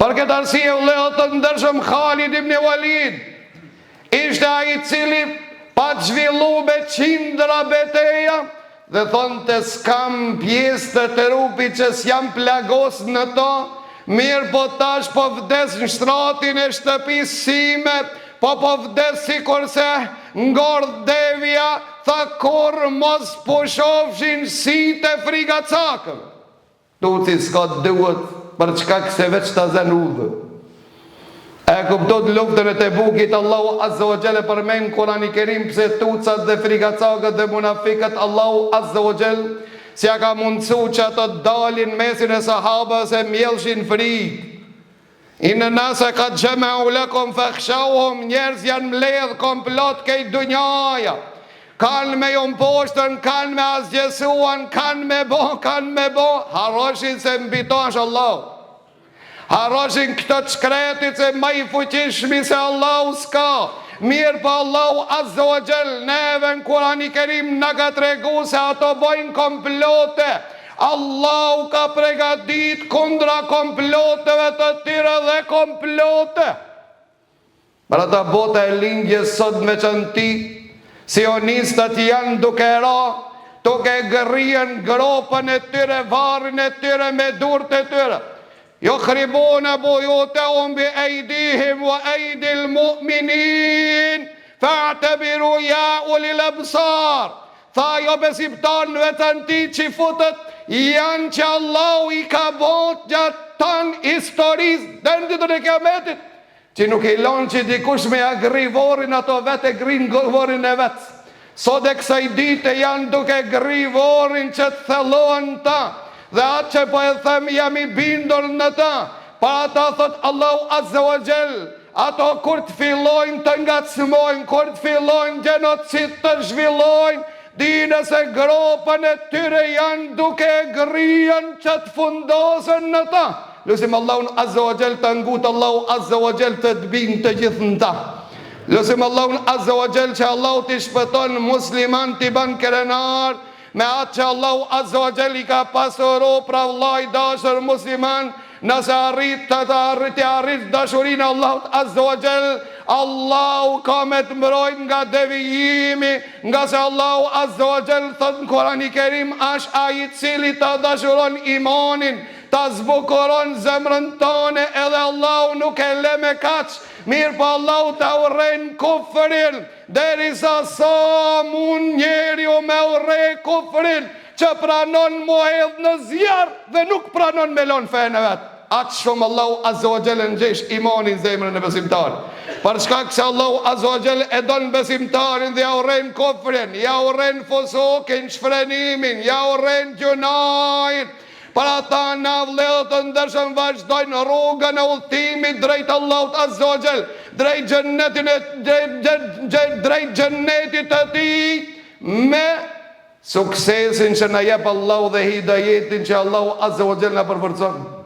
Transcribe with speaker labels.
Speaker 1: Për këtë arsye vëllezër të ndershëm, Khalid ibn Walid ishte ai i cili pa zhvillu me qindra beteja dhe thonte s'kam pjesë të trupit që s'jam plagos në to, mirë po tash po vdes në shtratin e shtëpisë sime, po vdes si kurse ngordh devja, tha kur mos pushofshin si të frigacakëve. Tuci s'ka duhet për çka këse veç të zanudhë. E kuptot luftën e Tebukit, Allahu Azza wa Jalla përmend Kurani Kerim pse tucat dhe frigacakët dhe munafikët Allahu Azza wa Jalla si ja ka mundësu që ato dalin mesin e sahabës e mjellshin frikë. Inë nase ka gjemau lakum fakhshawhum, njerëz janë mbledh komplot kej dunjaja. Kanë me jon poshtën, kanë me asgjësuan, kanë me bo, harroshin se mbitosh Allah. Harroshin këtë shkretit se ma i fuqishmi se Allah s'ka. Mirë pa Allahu Azza wa Jall neve në Kurani Kerim në ka tregu se ato bojnë komplote. Allahu ka pregadit kundra komploteve të tjera dhe komplote. Për ata bota e lindjes sot me qënti, sionistët janë duke gërrien gropën e tyre, varin e tyre me durët e tyre. Yukhribuna buyutahum bi aydihim wa aydil mu'minin fa'tabiru ya ulil absar. Tha jo besimtarëve të anti që futët janë që Allahu i ka bot gjatë tanë historisë dhe në ditën e kiametit, që nuk i lonë që dikush me agri vorin, ato vetë e grinë vorin e vetë. Sot e kësaj dite janë duke gri vorin që të thellohen ta, dhe atë që po e them jam i bindur në ta. Pa ata thot Allahu Azza wa Jall, ato kur të fillojnë të ngacmojnë, kur të fillojnë gjenocid të zhvillojnë, dine se gropën e tyre janë duke grien që të fundosën në ta. Lusim Allahun Azza wa Jall të ngutë Allahu Azza wa Jall të të binë të gjithë në ta. Lusim Allahun Azza wa Jall që Allahu të shpëton musliman të ban kerenar, me atë që Allahu Azza wa Jall i ka pasuru pra vllai dashur musliman, nëse arrit dashurinë Allahut Azza wa Jall, Allahu ka me të mbrojt nga devijimi, nga se Allahu Azza wa Jall thot në Kurani Kerim, ash ai i cili ta dashuron imanin, ta zbukuron zemrën tone, edhe Allahu nuk e le me kaq, mirë pa Allahu ta urren kufrin, derisa sa mund njeriu me urre kufrin, që pranon mu hedh në zjarë dhe nuk pranon me lon fejnë e vetë. Atë shumë Allahu Azza wa Jall në gjesh imanin zemrën e besimtarit. Për shkak se Allahu Azza wa Jall e don besimtarin dhe ja urren kufrin, ja urren fusukin, shfrenimin, ja urren gjunajin. Për ata na vëllezër të ndershëm vazhdojnë rrugën e udhëtimit drejt Allahut Azza wa Jall, drejt xhennetit të tij, me suksesin që na jep Allahu dhe hidayetin që Allahu Azza wa Jall na përforcon.